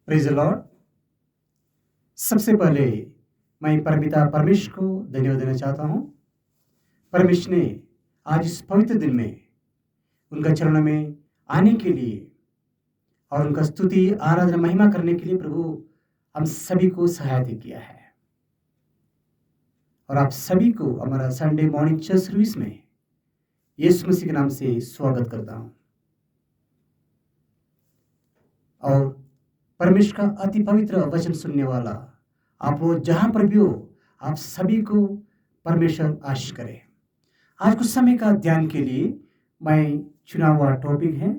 Praise the Lord. सबसे पहले मैं परमिता परमेश को धन्यवाद देना चाहता हूँ। परमेश ने आज इस पवित्र दिन में उनका चरणों में आने के लिए और उनका स्तुति आराधना महिमा करने के लिए प्रभु हम सभी को सहायता किया है। और आप सभी को हमारा संडे मॉर्निंग चर्च सर्विस में यीशु मसीह के नाम से स्वागत करता हूँ। और परमेश्वर का अति पवित्र वचन सुनने वाला आप वो जहां पर भी हो, आप सभी को परमेश्वर आशीष करे। आज कुछ समय का ध्यान के लिए मैं चुना हुआ टॉपिक है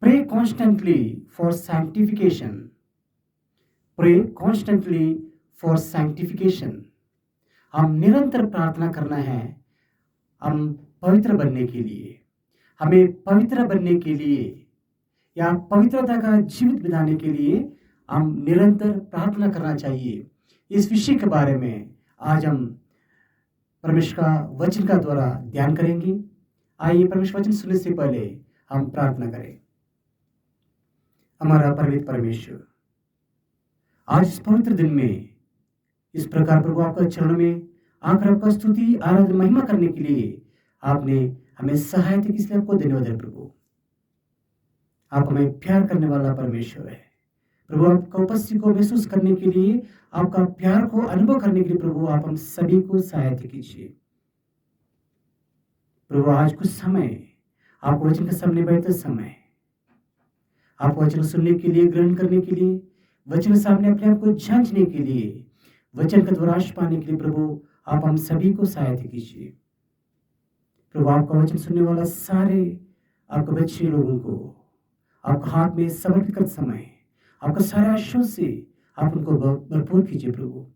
pray constantly for sanctification. Pray constantly for sanctification. हम निरंतर प्रार्थना करना है हम पवित्र बनने के लिए। हमें पवित्र बनने के लिए या पवित्रता का जीवित बिताने के लिए हम निरंतर प्रार्थना करना चाहिए। इस विषय के बारे में आज हम परमेश्वर का वचन का द्वारा ध्यान करेंगे। आइए परमेश्वर वचन सुनने से पहले हम प्रार्थना करें। हमारा परमित परमेश्वर, आज इस पवित्र दिन में इस प्रकार प्रभु आपका चरण में आकर आपका स्तुति आराधना महिमा करने के लिए आपने हमें सहायता की, इसलिए आपको धन्यवाद है प्रभु। आप हमें प्यार करने वाला परमेश्वर है प्रभु। आपका उपस्थिति को महसूस करने के लिए, आपका प्यार को अनुभव करने के लिए प्रभु आप हम सभी को सहायता कीजिए प्रभु। आज कुछ समय आपको वचन के सामने बैठते समय, आपको वचन सुनने के लिए, ग्रहण करने के लिए, वचन के सामने अपने आप को जांचने के लिए, वचन का द्वारा आशीष पाने के लिए प्रभु आप हम सभी को सहायता कीजिए प्रभु। आपका वचन सुनने वाला सारे आपके बच्चे लोगों को आपका हाथ में समर्पित करते समय आपका सारे आशीषों से आप उनको भरपूर कीजिए प्रभु।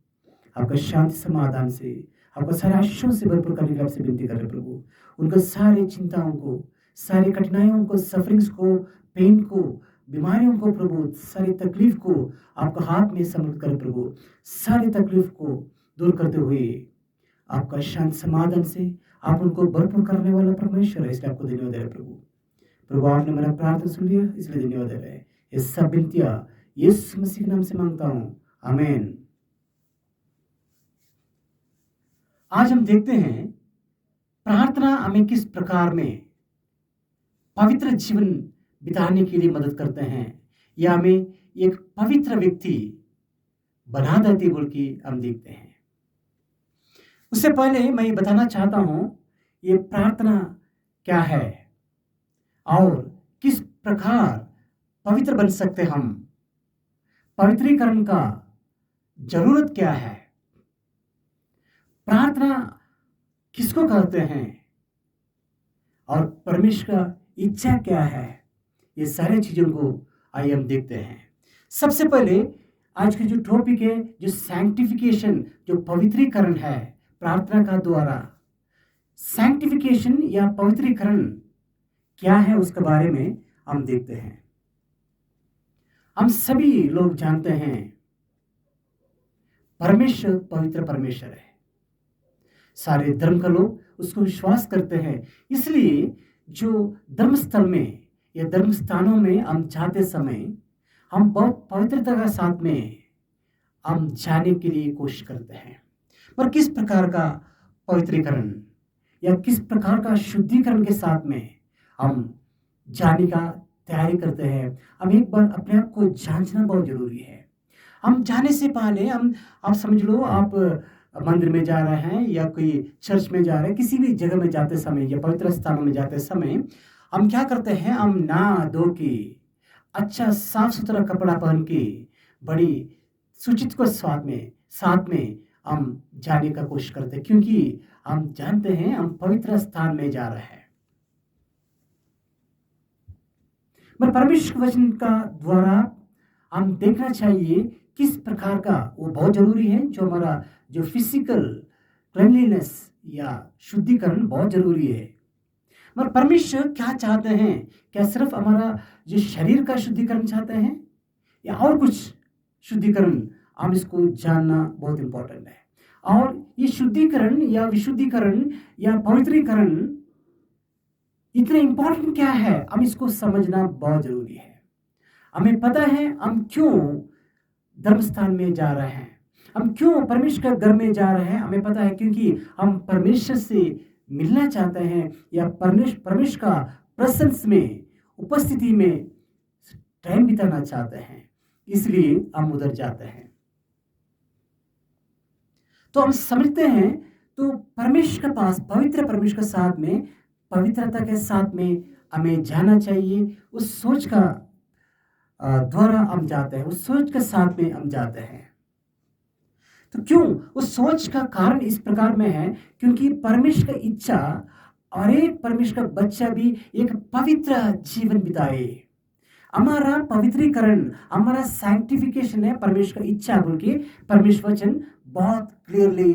आपका शांति समाधान से, आपका सारे आशीषों से भरपूर करने की आपसे विनती कर रहे प्रभु। उनका सारे चिंताओं को, सारी कठिनाइयों को, सफरिंग्स को, पेन को, बीमारियों को प्रभु, सारी तकलीफ को आपका हाथ में समर्पित करें प्रभु। सारी तकलीफ को दूर करते हुए आपका शांति समाधान से आप उनको भरपूर करने वाला परमेश्वर है, इसलिए आपको धन्यवाद है प्रभु। प्रभु आपने मेरा प्रार्थना सुन लिया, इसलिए धन्यवाद है। ये सब विनतियां यीशु मसीह के नाम से मांगता हूँ, आमीन। आज हम देखते हैं प्रार्थना हमें किस प्रकार में पवित्र जीवन बिताने के लिए मदद करते हैं या हमें एक पवित्र व्यक्ति बना देती बोल के हम देखते हैं। उससे पहले मैं ये बताना चाहता हूं ये प्रार्थना क्या है और किस प्रकार पवित्र बन सकते हम, पवित्रीकरण का जरूरत क्या है, प्रार्थना किसको कहते हैं और परमेश्वर का इच्छा क्या है, ये सारी चीजों को आइए हम देखते हैं। सबसे पहले आज की जो टॉपिक है, जो सैंक्टिफिकेशन, जो पवित्रीकरण है प्रार्थना का द्वारा। सैंक्टिफिकेशन या पवित्रीकरण क्या है उसके बारे में हम देखते हैं। हम सभी लोग जानते हैं परमेश्वर पवित्र परमेश्वर है। सारे धर्म का लोग उसको विश्वास करते हैं। इसलिए जो धर्मस्थल में या धर्म स्थानों में हम जाते समय हम बहुत पवित्रता के साथ में हम जाने के लिए कोशिश करते हैं। पर किस प्रकार का पवित्रीकरण या किस प्रकार का शुद्धिकरण के साथ में हम जाने का तैयारी करते हैं, हम एक बार अपने आप को जांचना बहुत जरूरी है। हम जाने से पहले आप समझ लो, आप मंदिर में जा रहे हैं या कोई चर्च में जा रहे हैं, किसी भी जगह में जाते समय या पवित्र स्थानों में जाते समय हम क्या करते हैं, हम नहा धो के अच्छा साफ सुथरा कपड़ा पहन के बड़ी सुचित को साथ में हम जाने का कोशिश करते हैं, क्योंकि हम जानते हैं हम पवित्र स्थान में जा रहे हैं। पर परमेश्वर वचन का द्वारा हम देखना चाहिए किस प्रकार का, वो बहुत जरूरी है। जो हमारा जो फिजिकल क्लीनलीनेस या शुद्धिकरण बहुत जरूरी है। मगर परमेश्वर क्या चाहते हैं? क्या सिर्फ हमारा जो शरीर का शुद्धिकरण चाहते हैं या और कुछ शुद्धिकरण? हम इसको जानना बहुत इंपॉर्टेंट है। और ये शुद्धिकरण या विशुद्धिकरण या पवित्रीकरण इतना इंपॉर्टेंट क्या है, हम इसको समझना बहुत जरूरी है। हमें पता है हम क्यों धर्मस्थान में जा रहे हैं, हम क्यों परमेश्वर के घर में जा रहे हैं। हमें पता है क्योंकि हम परमेश्वर से मिलना चाहते हैं या परमेश्वर का प्रेजेंस में, उपस्थिति में टाइम बिताना चाहते हैं, इसलिए हम उधर जाते हैं। तो हम समझते हैं, तो परमेश्वर के पास, पवित्र परमेश्वर के साथ में, पवित्रता के साथ में हमें जाना चाहिए। उस सोच का द्वारा हम जाते हैं, उस सोच के साथ में हम जाते हैं। तो क्यों उस सोच का कारण इस प्रकार में है, क्योंकि परमेश्वर की इच्छा और एक परमेश्वर का बच्चा भी एक पवित्र जीवन बिताए। हमारा पवित्रीकरण, हमारा सैंक्टिफिकेशन है परमेश्वर की इच्छा बोल के परमेश्वर वचन बहुत क्लियरली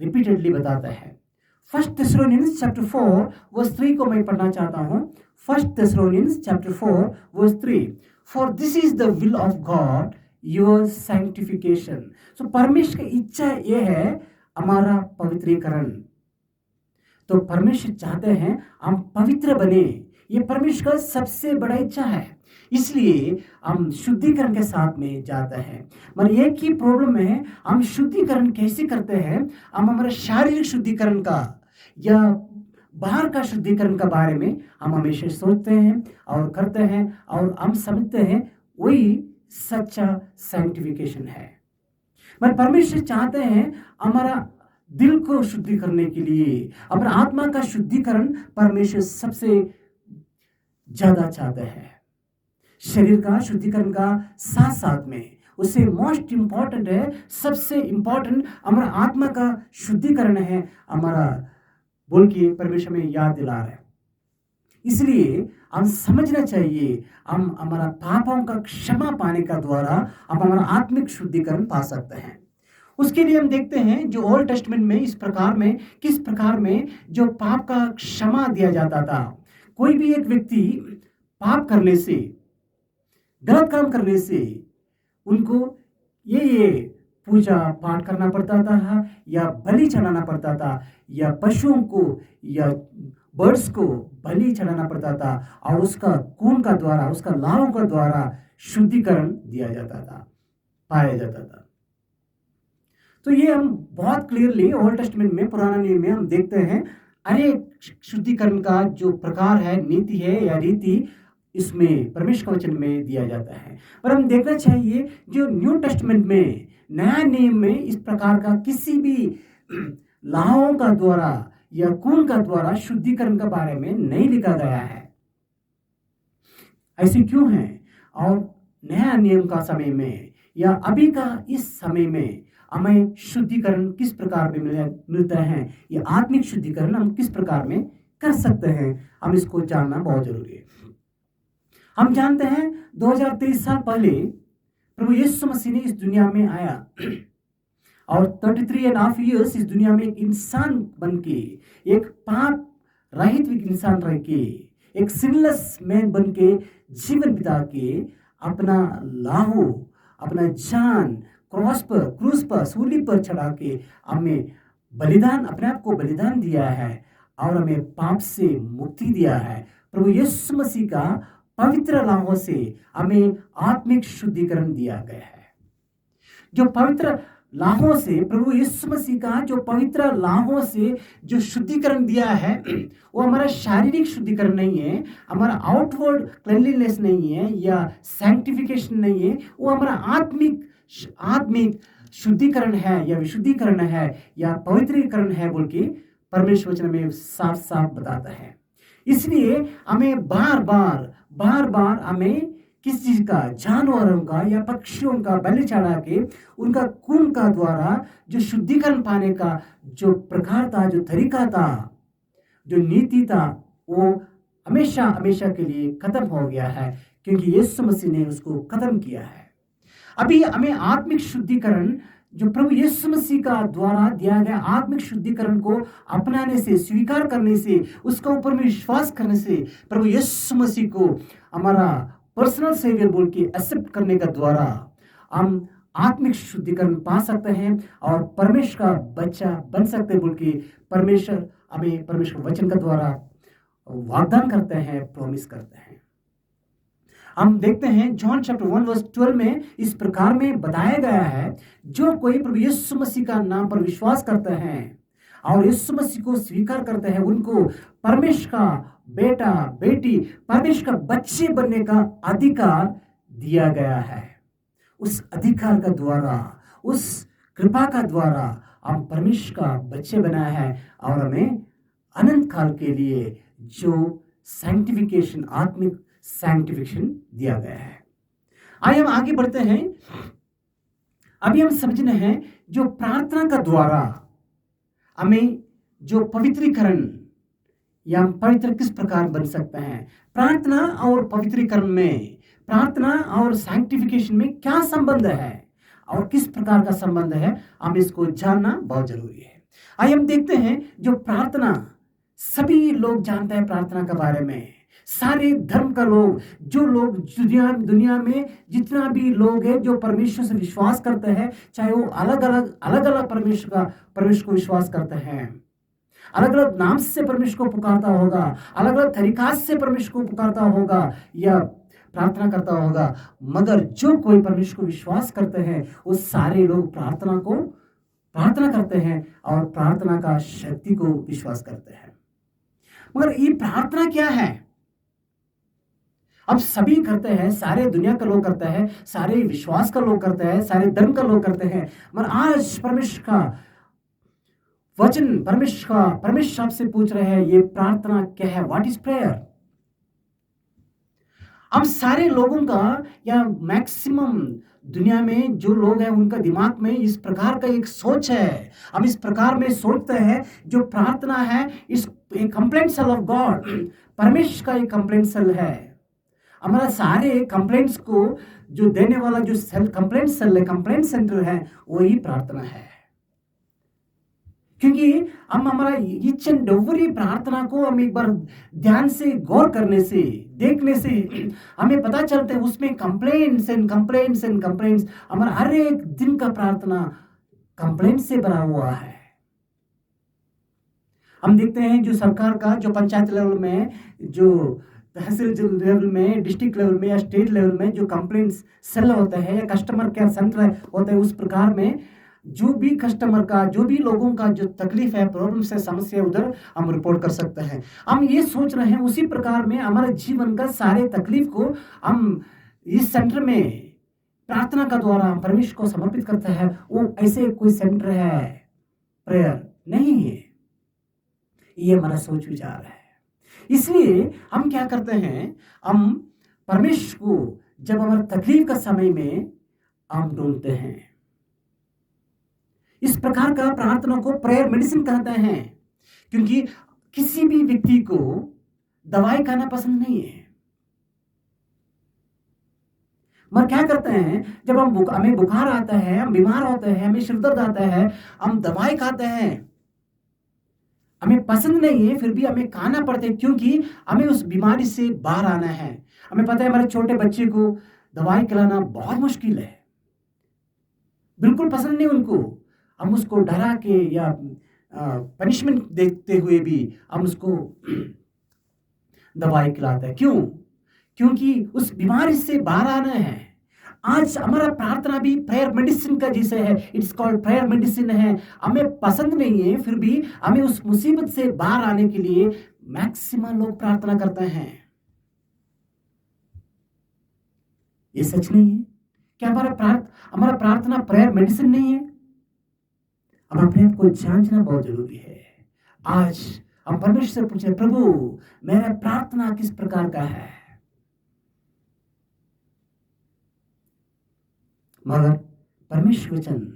रिपीटेडली बताता है। फर्स्ट थेसलोनियंस चैप्टर 4 वर्स 3 को मैं पढ़ना चाहता हूँ। First Thessalonians chapter 4 verse 3, for this is the will of God your sanctification. So परमेश्वर की इच्छा यह है हमारा पवित्रीकरण। तो परमेश्वर चाहते हैं हम पवित्र बने, ये परमेश्वर का सबसे बड़ा इच्छा है। इसलिए हम शुद्धिकरण के साथ में जाते हैं। मगर एक ही प्रॉब्लम है, हम शुद्धिकरण कैसे करते हैं। हम हमारे शारीरिक शुद्धिकरण का या बाहर का शुद्धिकरण के बारे में हम हमेशा सोचते हैं और करते हैं, और हम समझते हैं वही सच्चा सैंक्टिफिकेशन है। मगर परमेश्वर चाहते हैं हमारा दिल को शुद्धि करने के लिए, हमारा आत्मा का शुद्धिकरण परमेश्वर सबसे ज्यादा चाहते हैं। शरीर का शुद्धिकरण का साथ साथ में उससे मोस्ट इंपॉर्टेंट है, सबसे इंपॉर्टेंट हमारा आत्मा का शुद्धिकरण है हमारा, बोल के परमेश्वर में याद दिला रहे हैं। इसलिए हम समझना चाहिए, हम हमारा पापों का क्षमा पाने का द्वारा हम हमारा आत्मिक शुद्धिकरण पा सकते हैं। उसके लिए हम देखते हैं जो ओल्ड टेस्टमेंट में इस प्रकार में, किस प्रकार में जो पाप का क्षमा दिया जाता था। कोई भी एक व्यक्ति पाप करने से, गलत काम करने से उनको ये पूजा पाठ करना पड़ता था, या बलि चढ़ाना पड़ता था, या पशुओं को या बर्ड्स को बलि चढ़ाना पड़ता था, और उसका खून का द्वारा, उसका लाहों का द्वारा शुद्धिकरण दिया जाता था, पाया जाता था। तो ये हम बहुत क्लियरली ओल्ड टेस्टमेंट में, पुराना नियम में हम देखते हैं। अनेक शुद्धिकरण का जो प्रकार है, नीति है या रीति, इसमें परमेश्वर वचन में दिया जाता है। और हम देखना चाहिए जो न्यू टेस्टमेंट में, नया नियम में इस प्रकार का किसी भी लाहों का द्वारा या खून का द्वारा शुद्धिकरण के बारे में नहीं लिखा गया है। ऐसे क्यों है? और नया नियम का समय में या अभी का इस समय में हमें शुद्धिकरण किस प्रकार में मिलता है, या आत्मिक शुद्धिकरण हम किस प्रकार में कर सकते हैं, हम इसको जानना बहुत जरूरी है। हम जानते हैं 2023 साल पहले प्रभु यीशु मसीह ने इस दुनिया में आया और 33.5 ईयर्स इस दुनिया में एक इंसान बन के, एक पाप रहित इंसान रह के, एक सिनलेस मैन बन के जीवन बिता के अपना लाहू, अपना जान क्रूस पर, सूली पर चढ़ा के हमें बलिदान, अपने आप को बलिदान दिया है और हमें पाप से मुक्ति दिया है। प्रभु यीशु मसीह का पवित्र लाहों से हमें आत्मिक शुद्धिकरण दिया गया है। जो पवित्र लाहों से, प्रभु यीशु मसीह का जो पवित्र लाहों से जो शुद्धिकरण दिया है, वो हमारा शारीरिक शुद्धिकरण नहीं है, हमारा आउटवर्ड क्लेanलीनेस नहीं है या सैंक्टिफिकेशन नहीं है, वो हमारा आत्मिक शुद्धिकरण है या विशुद्धिकरण है या पवित्रीकरण है बोल के परमेश्वर वचन में साफ साफ बताता है। इसलिए हमें बार बार हमें किस चीज का, जानवरों का या पक्षियों का बलि चढ़ा के उनका खून का द्वारा जो शुद्धिकरण पाने का जो प्रकार था, जो तरीका था, जो नीति था, वो हमेशा हमेशा के लिए खत्म हो गया है, क्योंकि यीशु मसीह ने उसको खत्म किया है। अभी हमें आत्मिक शुद्धिकरण जो प्रभु यीशु मसीह का द्वारा दिया गया आत्मिक शुद्धिकरण को अपनाने से, स्वीकार करने से, उसके ऊपर में विश्वास करने से, प्रभु यीशु मसीह को हमारा पर्सनल सेवियर बोल के एक्सेप्ट करने का द्वारा हम आत्मिक शुद्धिकरण पा सकते हैं और परमेश्वर का बच्चा बन सकते हैं बोल के परमेश्वर हमें परमेश्वर वचन का द्वारा वाग्दान करते हैं, प्रॉमिस करते हैं। हम देखते हैं जॉन चैप्टर 1 वर्स 12 में इस प्रकार में बताया गया है, जो कोई प्रभु यीशु मसीह का नाम पर विश्वास करते हैं और यीशु मसीह को स्वीकार करते हैं, उनको परमेश्वर का बेटा बेटी, परमेश्वर का बच्चे बनने का अधिकार दिया गया है। उस अधिकार का द्वारा, उस कृपा का द्वारा हम परमेश्वर का बच्चे बनाए हैं और हमें अनंत काल के लिए जो सैंक्टिफिकेशन, आत्मिक सैंक्टिफिकेशन दिया गया है। आइए हम आगे बढ़ते हैं। अभी हम समझने हैं जो प्रार्थना का द्वारा हमें जो पवित्रीकरण या हम पवित्र किस प्रकार बन सकते हैं। प्रार्थना और पवित्रीकरण में, प्रार्थना और सैंक्टिफिकेशन में क्या संबंध है और किस प्रकार का संबंध है, हम इसको जानना बहुत जरूरी है। आइए हम देखते हैं जो प्रार्थना, सभी लोग जानते हैं प्रार्थना के बारे में, सारे धर्म का लोग, जो लोग दुनिया में जितना भी लोग हैं जो परमेश्वर से विश्वास करते हैं, चाहे वो अलग अलग परमेश्वर को विश्वास करते हैं, अलग अलग नाम से परमेश्वर को पुकारता होगा, अलग अलग तरीका से परमेश्वर को पुकारता होगा या प्रार्थना करता होगा, मगर जो कोई परमेश्वर को विश्वास करते हैं वो सारे लोग प्रार्थना करते हैं और प्रार्थना का शक्ति को विश्वास करते हैं। मगर ये प्रार्थना क्या है? अब सभी करते हैं, सारे दुनिया का लोग करते हैं, सारे विश्वास का लोग करते हैं, सारे धर्म का लोग करते हैं, मगर आज परमेश्वर का वचन, परमेश्वर आपसे पूछ रहे हैं, ये प्रार्थना क्या है? What is prayer? हम सारे लोगों का या मैक्सिमम दुनिया में जो लोग हैं उनका दिमाग में इस प्रकार का एक सोच है। हम इस प्रकार में सोचते हैं जो प्रार्थना है इस कंप्लेंट सेल ऑफ गॉड, परमेश्वर का एक कंप्लेंट सेल है। हमारा सारे कंप्लेंट्स को जो देने वाला जो सेल, कंप्लेंट सेल है, कंप्लेंट सेंटर है, वही प्रार्थना है। क्योंकि हम हमारा ईच एंड एवरी प्रार्थना को हम एक बार ध्यान से गौर करने से, देखने से हमें पता चलता है उसमें complaints and complaints and complaints, हमारा हर एक दिन का प्रार्थना कंप्लेंट से भरा हुआ है। हम देखते हैं जो सरकार का, जो पंचायत लेवल में, जो तहसील लेवल में, डिस्ट्रिक्ट लेवल में या स्टेट लेवल में जो कंप्लेंट्स सेल होता है या कस्टमर केयर सेंटर होता है, उस प्रकार में जो भी कस्टमर का, जो भी लोगों का जो तकलीफ है, प्रॉब्लम्स है, समस्या, उधर हम रिपोर्ट कर सकते हैं। हम ये सोच रहे हैं उसी प्रकार में हमारे जीवन का सारे तकलीफ को हम इस सेंटर में प्रार्थना का द्वारा हम परमेश्वर को समर्पित करते हैं। वो ऐसे कोई सेंटर है, प्रेयर नहीं है, ये हमारा सोच विचार है। इसलिए हम क्या करते हैं, हम परमेश्वर को जब हमारे तकलीफ का समय में हम ढूंढते हैं। इस प्रकार का प्रार्थना को प्रेयर मेडिसिन कहते हैं, क्योंकि किसी भी व्यक्ति को दवाई खाना पसंद नहीं है। मगर क्या करते हैं, जब हमें बुखार आता है, हम बीमार होते हैं, हमें सिर दर्द आता है, हम दवाई खाते हैं, हमें पसंद नहीं है, फिर भी हमें खाना पड़ता है, क्योंकि हमें उस बीमारी से बाहर आना है। हमें पता है हमारे छोटे बच्चे को दवाई खिलाना बहुत मुश्किल है, बिल्कुल पसंद नहीं उनको। हम उसको डरा के या पनिशमेंट देते हुए भी हम उसको दवाई खिलाते हैं। क्यों? क्योंकि उस बीमारी से बाहर आना है। आज हमारा प्रार्थना भी प्रेयर मेडिसिन का जैसे है, इट्स कॉल्ड प्रेयर मेडिसिन है। हमें पसंद नहीं है, फिर भी हमें उस मुसीबत से बाहर आने के लिए मैक्सिमम लोग प्रार्थना करते हैं। ये सच नहीं है क्या? हमारा प्रार्थना प्रेयर मेडिसिन नहीं है? हम अपने आप को जांचना बहुत जरूरी है। आज हम परमेश्वर से पूछे, प्रभु मेरा प्रार्थना किस प्रकार का है? मगर परमेश्वर वचन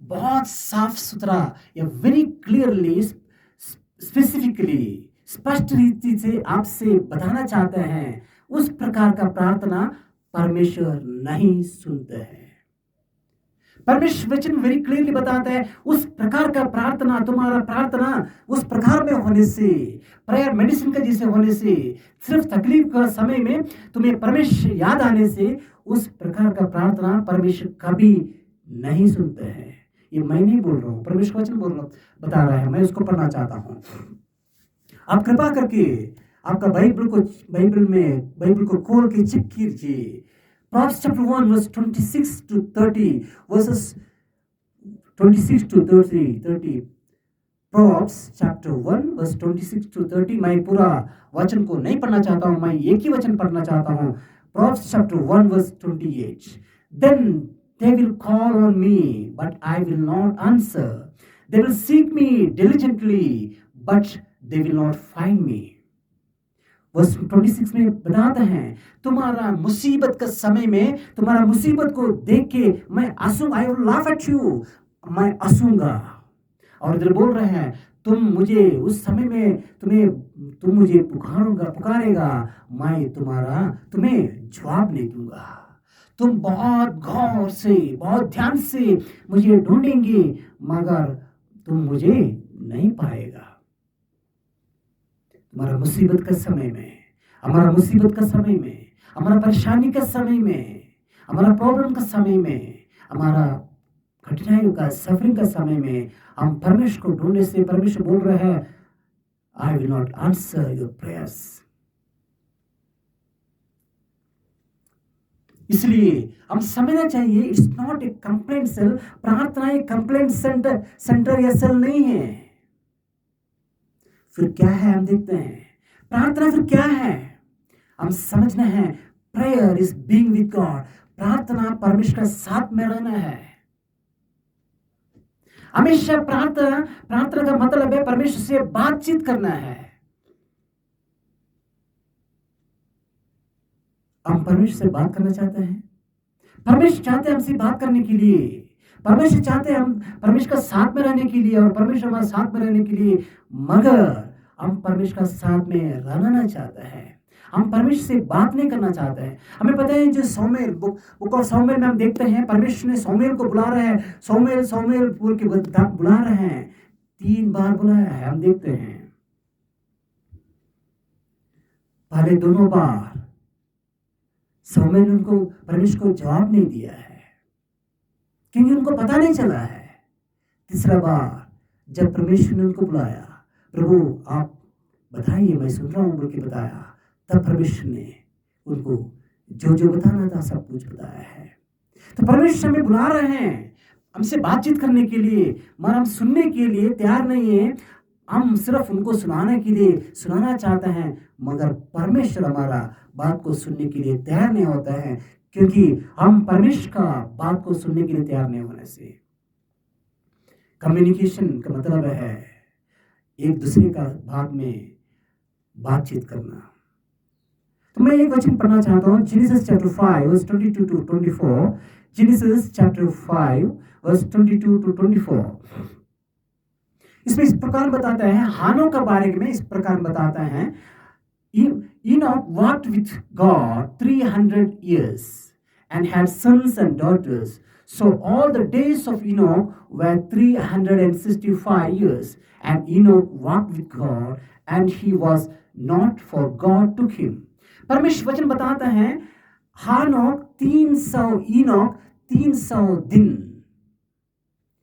बहुत साफ सुथरा या वेरी क्लियरली, स्पेसिफिकली, स्पष्ट रीति से आपसे बताना चाहते हैं, उस प्रकार का प्रार्थना परमेश्वर नहीं सुनते हैं। परमेश्वर वचन वेरी क्लियरली बताता है, उस प्रकार का प्रार्थना, तुम्हारा प्रार्थना उस प्रकार में होने से, प्रेयर मेडिसिन का जैसे होने से, सिर्फ तकलीफ का समय में तुम्हें परमेश्वर याद आने से, उस प्रकार का प्रार्थना परमेश्वर कभी नहीं सुनते हैं। ये मैं नहीं बोल रहा हूँ, परमेश्वर वचन बता रहा है, मैं उसको पढ़ना चाहता हूँ। आप कृपा करके आपका बाइबल को खोल के चेक कीजिए। Proverbs chapter 1 verse 26 to 30 verses 26 to 30 Proverbs chapter 1 verse 26 to 30। मैं पूरा वचन को नहीं पढ़ना चाहता हूँ, मैं एक ही वचन पढ़ना चाहता हूँ। Proverbs chapter 1 verse 28। Then they will call on me, but I will not answer. They will seek me diligently, but they will not find me। Verse 26 में बताते हैं, तुम्हारा मुसीबत का समय में, तुम्हारा मुसीबत को देख के मैं हंसूंगा, I will laugh at you, मैं हंसूंगा। और इधर बोल रहे हैं, तुम मुझे उस समय में तुम मुझे पुकारेगा, मैं तुम्हें जवाब नहीं दूंगा। तुम बहुत गौर से, बहुत ध्यान से मुझे ढूंढेंगे, मगर तुम मुझे नहीं पाएगा। हमारा मुसीबत का समय में, हमारा मुसीबत का समय में, हमारा परेशानी का समय में, हमारा प्रॉब्लम का समय में, हमारा कठिनाइयों का, सफरिंग का समय में हम परमेश्वर को ढूंढने से परमेश्वर बोल रहे हैं, I will not answer your prayers. इसलिए हम समझना चाहिए, it's not a complaint cell. प्रार्थना एक कंप्लेंट सेंटर या सेल नहीं है। फिर क्या है, हम देखते हैं प्रार्थना फिर क्या है। हम समझना है, prayer is being with God. प्रार्थना परमेश्वर के साथ में रहना है। हमेशा प्रार्थना का मतलब है परमेश्वर से बातचीत करना है। हम परमेश्वर से बात करना चाहते हैं। परमेश्वर चाहते हैं हमसे बात करने के लिए। परमेश्वर चाहते हैं हम परमेश्वर का साथ में रहने के लिए, और परमेश्वर हमारे साथ में रहने के लिए, मगर हम परमेश्वर का साथ में रहना ना चाहते हैं। हम परमेश्वर से बात नहीं करना चाहते हैं। हमें पता है, जो सौमेल बुक ऑफ सौमेल में हम देखते हैं, परमेश्वर ने सौमेल को बुला रहे हैं, सौमेल बोल के बुला रहे हैं। 3 बार बुलाया है। हम देखते हैं पहले दोनों बार सौमेल ने उनको परमेश्वर को जवाब नहीं दिया है, क्योंकि उनको पता नहीं चला है। तीसरा बार जब परमेश्वर ने उनको बुलाया, प्रभु आप बताइए, मैं सुन रहा हूं बोल के बताया, तब परमेश्वर ने उनको जो बताना था सब कुछ बताया है। तो परमेश्वर हमें बुला रहे हैं हमसे बातचीत करने के लिए, मगर हम सुनने के लिए तैयार नहीं है। हम सिर्फ उनको सुनाना चाहते हैं, मगर परमेश्वर हमारा बात को सुनने के लिए तैयार नहीं होता है, क्योंकि हम परमेश्वर का बात को सुनने के लिए तैयार नहीं होने से। कम्युनिकेशन का मतलब है एक दूसरे का भाग में बातचीत करना। तो मैं एक वचन पढ़ना चाहता हूँ, Genesis chapter 5 verse 22 to 24। Genesis chapter 5 verse 22 to 24। इसमें इस प्रकार बताता है, हानो के बारे में इस प्रकार बताता है, Enoch walked with God 300 years and had sons and daughters. So all the days of Enoch were 365 years. And Enoch walked with God, and he was not, for God took him. परमेश्वर वचन बताता है, हानोक 300 दिन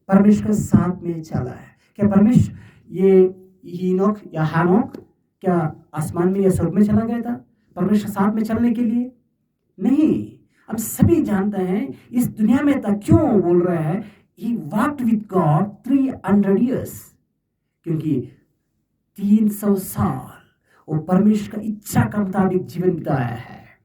परमेश्वर के साथ में चला है। क्या परमेश्वर ये हीनोक या हानोक क्या आसमान में या स्वर्ग में चला गया था परमेश्वर के साथ में चलने के लिए? नहीं। हम सभी जानते हैं इस दुनिया में था। क्यों बोल रहा है ही वॉक्ड विद गॉड 300 years? क्योंकि 300 साल वो परमेश्वर का इच्छा के मुताबिक जीवन बिताया है।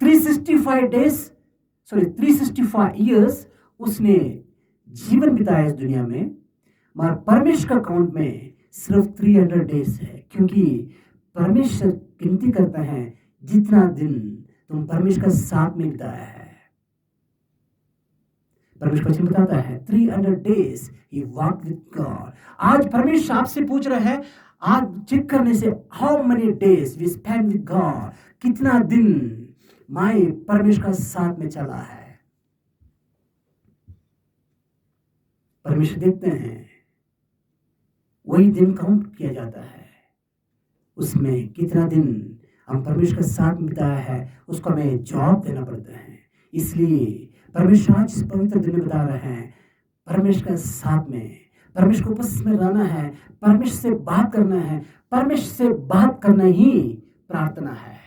365 years उसने जीवन बिताया इस दुनिया में, मगर परमेश्वर का अकाउंट में सिर्फ 300 days है, क्योंकि परमेश्वर गिनती करता है जितना दिन तुम परमेश्वर का साथ में बिताया है। परमेश्वर वचन बताता है 300 days he walked with God। आज परमेश्वर आपसे पूछ रहा है, आज चेक करने से, how many days we spend with God, कितना दिन मैं परमेश्वर का साथ में चला है। परमेश्वर देखते हैं, वही दिन काउंट किया जाता है, उसमें कितना दिन हम परमेश्वर के साथ में बिताया है उसको हमें जवाब देना पड़ता है। इसलिए परमेश्वर आज इस पवित्र दिन में बता रहे हैं, परमेश्वर के साथ में, परमेश्वर को उपस्थित में रहना है, परमेश्वर से बात करना है। परमेश्वर से बात करना ही प्रार्थना है।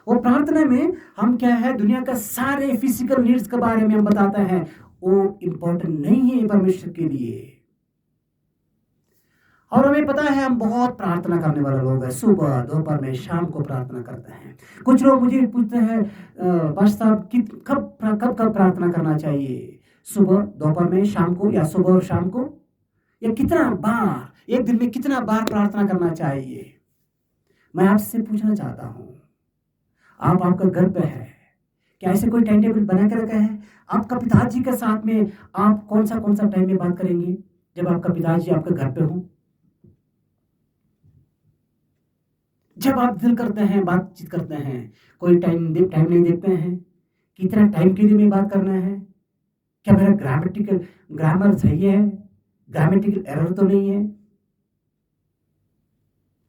वो प्रार्थना में हम क्या है, दुनिया का सारे फिजिकल नीड्स के बारे में हम बताते हैं, वो इम्पोर्टेंट नहीं है परमेश्वर के लिए। और हमें पता है हम बहुत प्रार्थना करने वाले लोग हैं, सुबह दोपहर में शाम को प्रार्थना करते हैं। कुछ लोग मुझे पूछते हैं पास्टर साहब कब प्रार्थना करना चाहिए, सुबह दोपहर में शाम को, या सुबह और शाम को, या कितना बार, एक दिन में कितना बार प्रार्थना करना चाहिए। मैं आपसे पूछना चाहता हूँ, आपका घर पे है, क्या ऐसे कोई टाइम टेबल बना के रखा है? आपका पिताजी के साथ में आप कौन सा टाइम में बात करेंगे जब आपका पिताजी आपके घर पे हो? जब आप दिल करते हैं, बातचीत करते हैं, कोई टाइम नहीं देखते हैं कितना टाइम के लिए मैं बात करना है, क्या मेरा ग्रामर सही है, ग्रामेटिकल एरर तो नहीं है।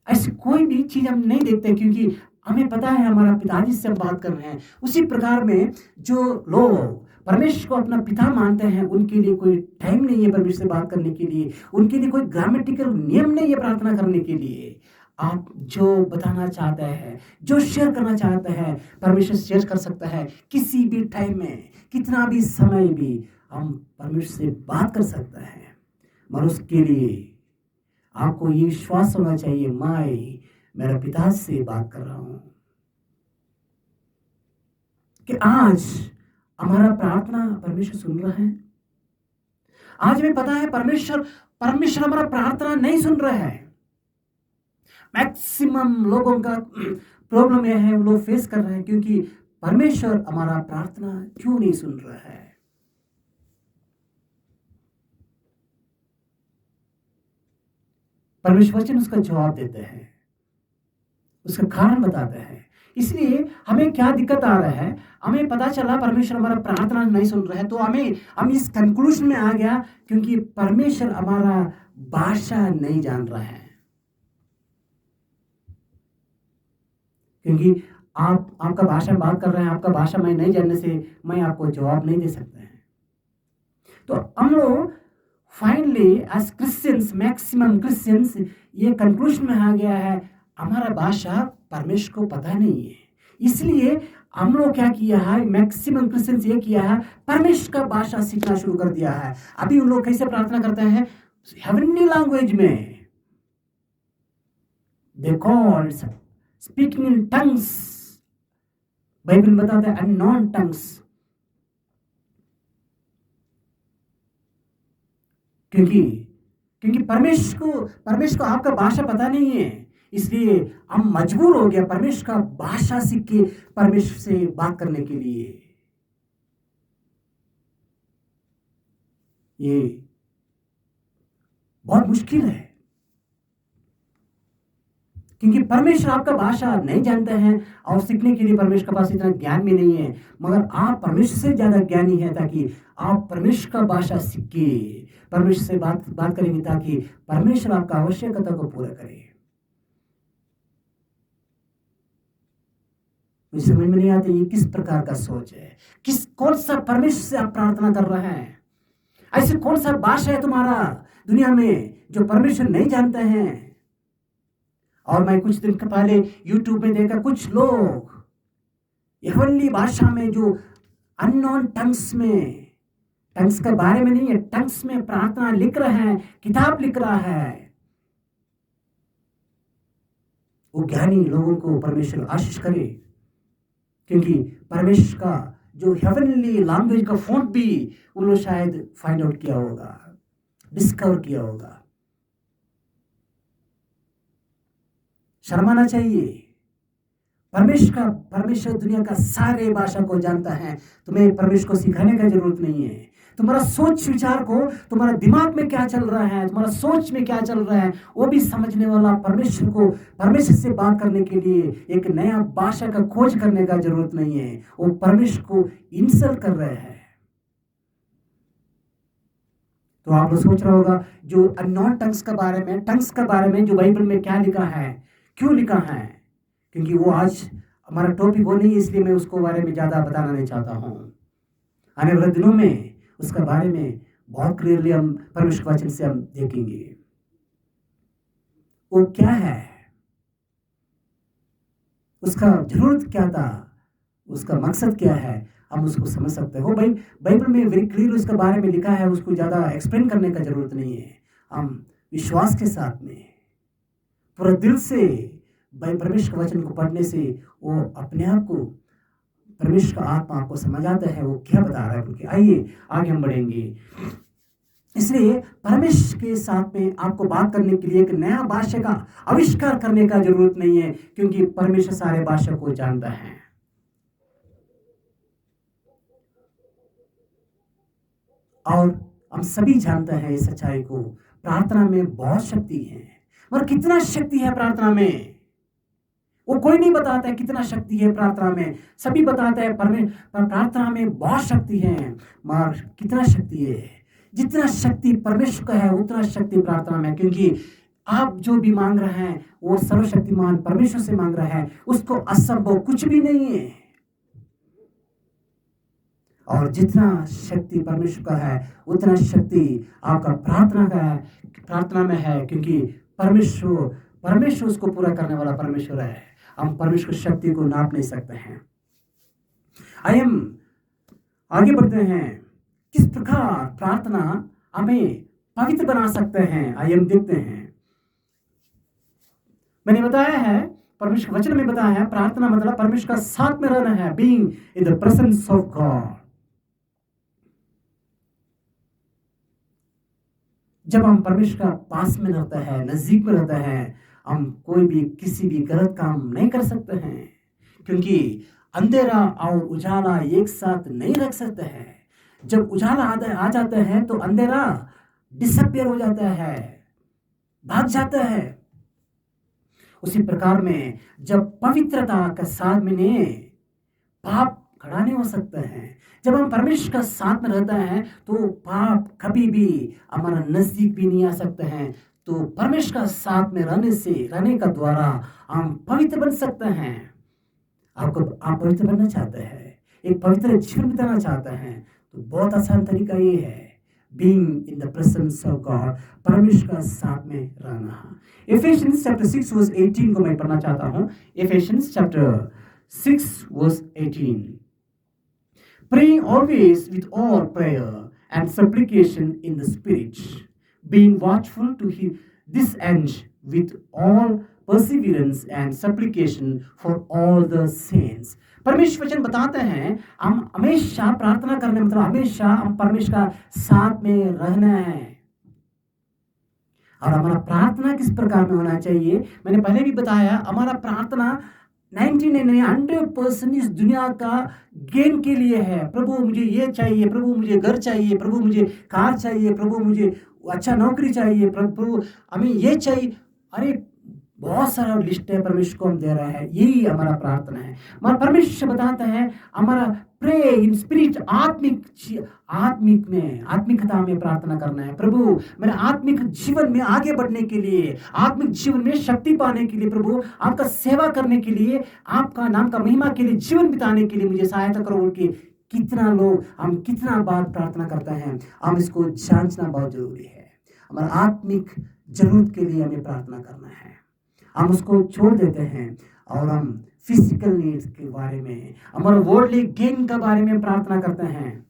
ऐसी कोई भी चीज हम नहीं देखते, क्योंकि हमें पता है हमारा पिताजी से हम बात कर रहे हैं। उसी प्रकार में जो लोग परमेश्वर को अपना पिता मानते हैं, उनके लिए कोई टाइम नहीं है परमेश्वर से बात करने के लिए, उनके लिए कोई ग्रामेटिकल नियम नहीं है प्रार्थना करने के लिए। आप जो बताना चाहते हैं, जो शेयर करना चाहते हैं, परमेश्वर शेयर कर सकता है। किसी भी टाइम में, कितना भी समय भी हम परमेश्वर से बात कर सकते हैं। मगर उसके लिए आपको ये विश्वास होना चाहिए, मैं मेरे पिता से बात कर रहा हूं, कि आज हमारा प्रार्थना परमेश्वर सुन रहा है। आज हमें पता है परमेश्वर हमारा प्रार्थना नहीं सुन रहा है। मैक्सिमम लोगों का प्रॉब्लम यह है, लोग फेस कर रहे हैं, क्योंकि परमेश्वर हमारा प्रार्थना क्यों नहीं सुन रहा है। परमेश्वर वचन उसका जवाब देते हैं, उसका कारण बताते हैं। इसलिए हमें क्या दिक्कत आ रहा है, हमें पता चला परमेश्वर हमारा प्रार्थना नहीं सुन रहा है, तो हम इस कंक्लूजन में आ गया, क्योंकि परमेश्वर हमारा भाषा नहीं जान रहा है। क्योंकि आपका भाषा में बात कर रहे हैं, आपका भाषा मैं नहीं जानने से मैं आपको जवाब नहीं दे सकता है। तो हम लोग finally as Christians, maximum Christians, ये कंक्लूजन में आ गया है, हमारा भाषा परमेश्वर को पता नहीं है। इसलिए हम लोग क्या किया है, मैक्सिमम क्रिश्चियंस ये किया है, परमेश्वर का भाषा सीखना शुरू कर दिया है। अभी उन लोग कैसे प्रार्थना करते हैं, हेवनली लैंग्वेज में, they call speaking in tongues. Bible बताता है अननोन टंग्स, क्योंकि परमेश्वर को आपका भाषा पता नहीं है, इसलिए हम मजबूर हो गया परमेश्वर का भाषा सीख के परमेश्वर से बात करने के लिए। ये बहुत मुश्किल है, क्योंकि परमेश्वर आपका भाषा नहीं जानते हैं, और सीखने के लिए परमेश्वर के पास इतना ज्ञान भी नहीं है। मगर आप परमेश्वर से ज्यादा ज्ञानी है, ताकि आप परमेश्वर का भाषा सीख के परमेश्वर से बात करेंगे, ताकि परमेश्वर आपका आवश्यकता को पूरा करे। मुझे समझ में नहीं आता ये किस प्रकार का सोच है, कौन सा परमेश्वर से आप प्रार्थना कर रहे हैं। ऐसे कौन सा भाषा है तुम्हारा दुनिया में जो परमेश्वर नहीं जानते हैं। और मैं कुछ दिन पहले यूट्यूब में देखा, कुछ लोग हेवनली भाषा में, जो अननोन टंग्स में, टंग्स के बारे में नहीं है, टंग्स में प्रार्थना लिख रहे हैं, किताब लिख रहा है। वो ज्ञानी लोगों को परमेश्वर आशीष करे, क्योंकि परमेश्वर का जो हेवनली लैंग्वेज का फॉन्ट भी उन लोग शायद फाइंड आउट किया होगा, डिस्कवर किया होगा। शर्माना चाहिए। परमेश्वर दुनिया का सारे भाषा को जानता है। तुम्हें परमेश्वर को सिखाने का जरूरत नहीं है। तुम्हारा सोच विचार को, तुम्हारा दिमाग में क्या चल रहा है, तुम्हारा सोच में क्या चल रहा है, वो भी समझने वाला परमेश्वर से बात करने के लिए एक नया भाषा का खोज करने का जरूरत नहीं है। वो परमेश्वर को इंसल्ट कर रहे हैं। तो आप लोग सोच रहा होगा जो अननोन टंग्स के बारे में जो बाइबल में क्या लिखा है, क्यों लिखा है, क्योंकि वो आज हमारा टॉपिक वो नहीं, इसलिए मैं उसको बारे में ज़्यादा बताना नहीं चाहता हूँ। आने वाले दिनों में उसके बारे में बहुत क्लियरली हम परमेश्वर के वचन से हम देखेंगे वो क्या है, उसका जरूरत क्या था, उसका मकसद क्या है, हम उसको समझ सकते हो। भाई बाइबल में वेरी क्लियर उसके बारे में लिखा है, उसको ज़्यादा एक्सप्लेन करने का जरूरत नहीं है। हम विश्वास के साथ में पूरा दिल से भाई परमेश्वर के वचन को पढ़ने से वो अपने आप को परमेश्वर का आत्मा आपको समझ आता है वो क्या बता रहा है। क्योंकि आइए आगे हम बढ़ेंगे। इसलिए परमेश्वर के साथ में आपको बात करने के लिए एक नया भाषा का आविष्कार करने का जरूरत नहीं है, क्योंकि परमेश्वर सारे भाषा को जानता है। और हम सभी जानते हैं इस सच्चाई को, प्रार्थना में बहुत शक्ति है। और कितना शक्ति है प्रार्थना में, वो कोई नहीं बताता है कितना शक्ति है प्रार्थना में। सभी बताते हैं प्रार्थना में बहुत शक्ति है, मगर कितना शक्ति है, जितना शक्ति परमेश्वर का है उतना शक्ति प्रार्थना में। क्योंकि आप जो भी मांग रहे हैं वो सर्वशक्तिमान परमेश्वर से मांग रहे हैं, उसको असंभव कुछ भी नहीं है। और जितना शक्ति परमेश्वर का है उतना शक्ति आपका प्रार्थना में है, क्योंकि परमेश्वर उसको पूरा करने वाला परमेश्वर है। हम परमेश्वर की शक्ति को नाप नहीं सकते हैं। आइए हम आगे बढ़ते हैं, किस प्रकार प्रार्थना हमें पवित्र बना सकते हैं। आइए हम देखते हैं। मैंने बताया है, परमेश्वर वचन में बताया है, प्रार्थना मतलब परमेश्वर का साथ में रहना है, being in the presence of God. जब हम परमेश्वर का पास में रहता है, नजदीक में रहता है, हम कोई भी किसी भी गलत काम नहीं कर सकते हैं, क्योंकि अंधेरा और उजाला एक साथ नहीं रख सकते हैं। जब उजाला आ जाता है तो अंधेरा डिसअपियर हो जाता है, भाग जाता है। उसी प्रकार में जब पवित्रता का साथ में पाप खड़ा नहीं हो सकते हैं। जब हम परमेश्वर का साथ में रहता है तो पाप कभी भी हमारा नजदीक भी नहीं आ सकते हैं। तो परमेश्वर का साथ में रहने का द्वारा हम पवित्र बन सकते हैं। आप पवित्र बनना चाहते हैं, एक पवित्र जीवन बिताना चाहते हैं, तो बहुत आसान तरीका ये है, being in the presence of God, परमेश्वर का साथ में रहना। एफेसियंस चैप्टर 6 वर्स 18 को मैं पढ़ना चाहता हूँ। एफेसियंस chapter 6 verse 18. Praying always with all prayer and supplication in the Spirit, being watchful to this end with all perseverance and supplication for all the saints. परमेश्वर वचन बताते हैं हम हमेशा प्रार्थना करने मतलब हमेशा हम परमेश्वर का साथ में रहना है। और हमारा प्रार्थना किस प्रकार में होना चाहिए, मैंने पहले भी बताया, हमारा प्रार्थना 100% इस दुनिया का गेन के लिए है। प्रभु मुझे ये चाहिए, प्रभु मुझे घर चाहिए, प्रभु मुझे कार चाहिए, प्रभु मुझे अच्छा नौकरी चाहिए, प्रभु हमें ये चाहिए। अरे बहुत सारा लिस्ट है परमेश्वर को हम दे रहा है, यही हमारा प्रार्थना है। मगर परमेश्वर बताता है हमारा प्रे इन स्पिरिट, आत्मिकता में प्रार्थना करना है। प्रभु मेरे आत्मिक जीवन में आगे बढ़ने के लिए, आत्मिक जीवन में शक्ति पाने के लिए, प्रभु आपका सेवा करने के लिए, आपका नाम का महिमा के लिए जीवन बिताने के लिए मुझे सहायता करो। उनके कितना लोग हम कितना बार प्रार्थना करते हैं, हम इसको जांचना बहुत जरूरी है। हमारा आत्मिक जरूरत के लिए हमें प्रार्थना करना है, हम उसको छोड़ देते हैं और हम फिजिकल नीड्स के बारे में, हमारा वर्ल्डली गेन के बारे में प्रार्थना करते हैं।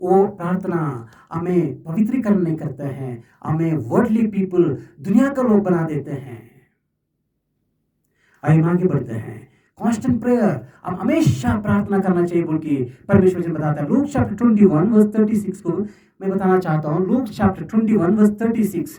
वो प्रार्थना हमें पवित्रीकरण नहीं करते हैं, हमें वर्ल्डली पीपल, दुनिया का लोग बना देते हैं। आइए आगे बढ़ते हैं। कांस्टेंट प्रेयर, हम हमेशा प्रार्थना करना चाहिए बोल के परमेश्वर जी बताता है। लूक चैप्टर 21 वर्स 36 को मैं बताना चाहता हूँ। Luke chapter 21 verse 36,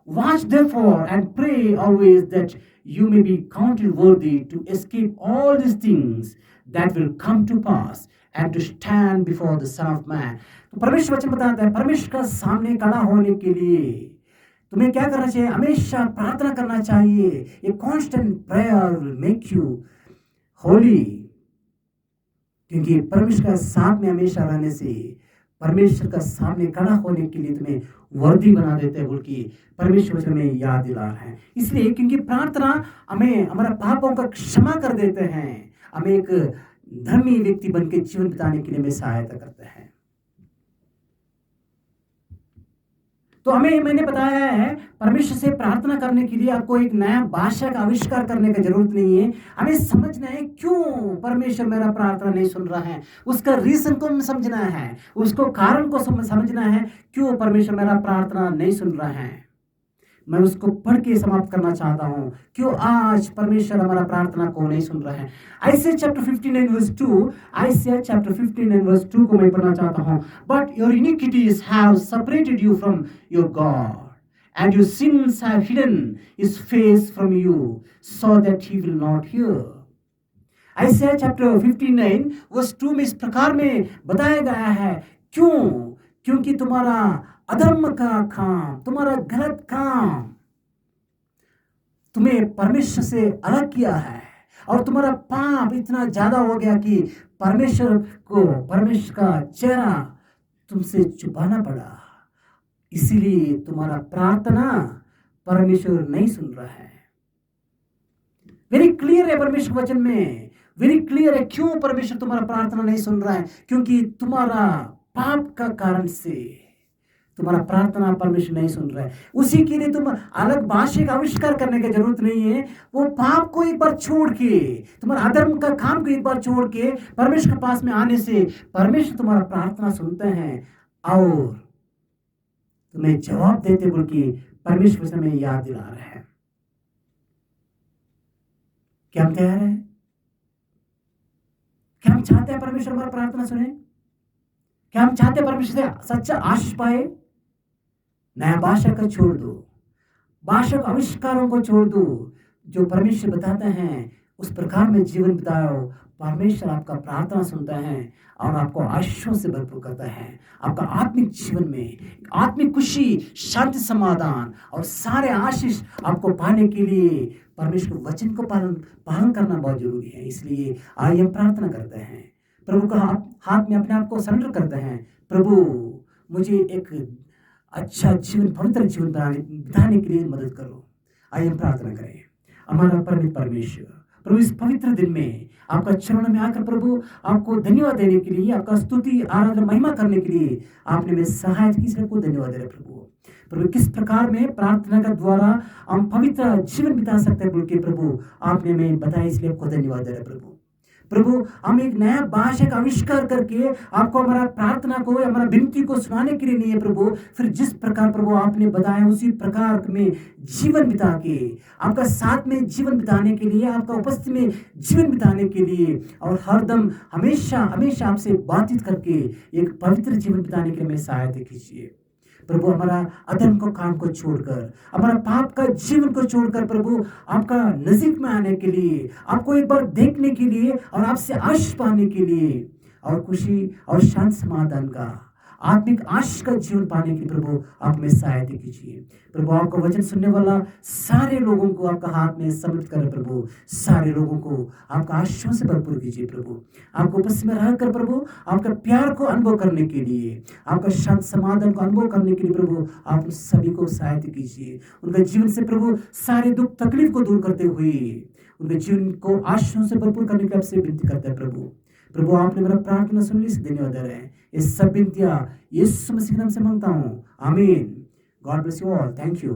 Watch therefore and pray always that you may be counted worthy to escape all these things that will come to pass and to stand before the Son of Man. तो परमेश्वर वचन बताता है परमेश्वर का सामने खड़ा होने के लिए तुम्हें क्या करना चाहिए, हमेशा प्रार्थना करना चाहिए। A constant prayer will make you Holi, क्योंकि परमेश्वर का साथ में हमेशा रहने से, परमेश्वर का सामने खड़ा होने के लिए तुम्हें वर्दी बना देते हैं बोल के परमेश्वर में याद दिला है। इसलिए क्योंकि प्रार्थना हमें हमारा पापों का क्षमा कर देते हैं, हमें एक धर्मी व्यक्ति बन के जीवन बिताने के लिए हमें सहायता करते हैं। तो मैंने बताया है, परमेश्वर से प्रार्थना करने के लिए आपको एक नया भाषा का आविष्कार करने की जरूरत नहीं है। हमें समझना है क्यों परमेश्वर मेरा प्रार्थना नहीं सुन रहा है, उसका रीजन को समझना है, उसको कारण को समझना है, क्यों परमेश्वर मेरा प्रार्थना नहीं सुन रहा है। मैं उसको पढ़ के समाप्त करना चाहता हूँ, क्यों आज परमेश्वर हमारा प्रार्थना को नहीं सुन रहा है। Isaiah chapter 59 verse 2, Isaiah chapter 59 verse 2 को मैं पढ़ना चाहता हूँ। But your iniquities have separated you from your God and your sins have hidden his face from you so that he will not hear. Isaiah chapter 59 verse 2 में इस प्रकार में बताया गया है, क्योंकि तुम्हारा अधर्म का काम, तुम्हारा गलत काम तुम्हें परमेश्वर से अलग किया है, और तुम्हारा पाप इतना ज्यादा हो गया कि परमेश्वर का चेहरा तुमसे छुपाना पड़ा। इसीलिए तुम्हारा प्रार्थना परमेश्वर नहीं सुन रहा है। वेरी क्लियर है परमेश्वर वचन में, वेरी क्लियर है क्यों परमेश्वर तुम्हारा प्रार्थना नहीं सुन रहा है, क्योंकि तुम्हारा पाप का कारण से तुम्हारा प्रार्थना परमेश्वर नहीं सुन रहा है। उसी के लिए तुम अलग भाषा का आविष्कार करने की जरूरत नहीं है। वो पाप को एक बार छोड़ के, तुम्हारा अधर्म का काम को एक बार छोड़ के परमेश्वर के पास में आने से परमेश्वर तुम्हारा प्रार्थना सुनते हैं और तुम्हें जवाब देते बोल के परमेश्वर से हमें याद दिला रहे हैं। क्या हम तैयार हैं? क्या हम चाहते हैं परमेश्वर हमारा प्रार्थना सुने? क्या हम चाहते हैं परमेश्वर से सच्चा आशीष पाए? नया भाषा का छोड़ दो, भाषा के आविष्कारों को छोड़ दो। जो परमेश्वर बताते हैं उस प्रकार में जीवन बिताओ। परमेश्वर आपका प्रार्थना सुनता है और आपको आशीषों से भरपूर करता है। आपका आत्मिक जीवन में आत्मिक खुशी, शांति, समाधान और सारे आशीष आपको पाने के लिए परमेश्वर वचन को पालन करना बहुत जरूरी है। इसलिए आइए हम प्रार्थना करते हैं, प्रभु का हाथ में अपने आप को सरेंडर करते हैं। प्रभु मुझे एक अच्छा जीवन, पवित्र जीवन बिताने के लिए मदद करो। आइए हम प्रार्थना करें। हमारा परमेश्वर, प्रभु इस पवित्र दिन में आपका चरण में आकर प्रभु आपको धन्यवाद देने के लिए, आपका स्तुति, आराधना, महिमा करने के लिए आपने में सहायता की, सबको धन्यवाद दे रहे प्रभु किस प्रकार में प्रार्थना का द्वारा हम पवित्र जीवन बिता सकते हैं बोल के प्रभु आपने में बताया, इसलिए आपको धन्यवाद दे रहे प्रभु हम एक नया भाषा का आविष्कार करके आपको हमारा प्रार्थना को, हमारा विनती को सुनाने के लिए नहीं है प्रभु, फिर जिस प्रकार प्रभु आपने बताया उसी प्रकार में जीवन बिता के आपका साथ में जीवन बिताने के लिए, आपका उपस्थिति में जीवन बिताने के लिए और हरदम हमेशा हमेशा आपसे बातचीत करके एक पवित्र जीवन बिताने के लिए हमें सहायता कीजिए प्रभु। हमारा अधर्म को काम को छोड़कर, हमारा पाप का जीवन को छोड़कर प्रभु आपका नजीक में आने के लिए, आपको एक बार देखने के लिए और आपसे आशीष पाने के लिए और खुशी और शांति समाधान का आत्मिक आशीष का जीवन पाने के लिए प्रभु आप में सहायता कीजिए प्रभु। आपका वचन सुनने वाला सारे लोगों को आपका हाथ में समर्पित करें प्रभु। सारे लोगों को आपका आशीषों से भरपूर कीजिए प्रभु। आपको उपस्थित में रहकर प्रभु आपका प्यार को अनुभव करने के लिए, आपका शांत समाधान को अनुभव करने के लिए प्रभु आप सभी को सहायता कीजिए। उनका जीवन से प्रभु सारे दुख तकलीफ को दूर करते हुए उनके जीवन को आशीषों से भरपूर करने की आपसे विनती करते हैं प्रभु आपने मेरा प्रार्थना सुन ली, धन्यवाद दे रहे हैं। ये सब विनतियां यीशु मसीह के नाम से मांगता हूँ, आमीन। God bless you all, thank you.